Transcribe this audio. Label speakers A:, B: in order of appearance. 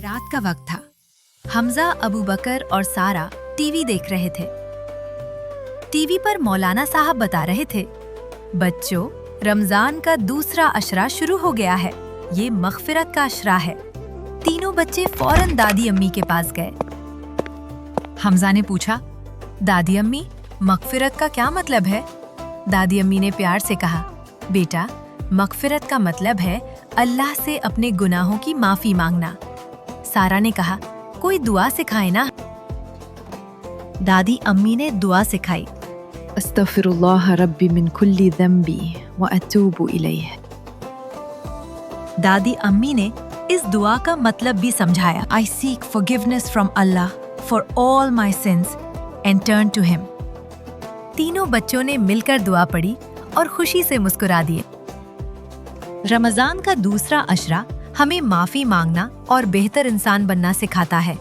A: रात का वक्त था। हमजा, अबू बकर और सारा टीवी देख रहे थे। टीवी पर मौलाना साहब बता रहे थे, बच्चों, रमजान का दूसरा अशरा शुरू हो गया है। ये मग़फ़िरत का अशरा है। तीनों बच्चे फौरन दादी अम्मी के पास गए। हमजा ने पूछा, दादी अम्मी, मग़फ़िरत का क्या मतलब है? दादी अम्मी ने प्यार से कहा, बेटा, मग़फ़िरत का मतलब है अल्लाह से अपने गुनाहों की माफ़ी मांगना। सारा ने कहा, कोई दुआ सिखाए ना। दादी अम्मी ने दुआ सिखाई,
B: अस्तग़फ़िरुल्लाह रब्बी मिन कुल्ली ज़ंबी व अतूबु इलैह।
A: दादी अम्मी ने इस दुआ का मतलब भी समझाया, I seek forgiveness from Allah for all my sins and turn to him। तीनों बच्चों ने मिलकर दुआ पढ़ी और खुशी से मुस्कुरा दिए। रमजान का दूसरा अशरा हमें माफ़ी मांगना और बेहतर इंसान बनना सिखाता है।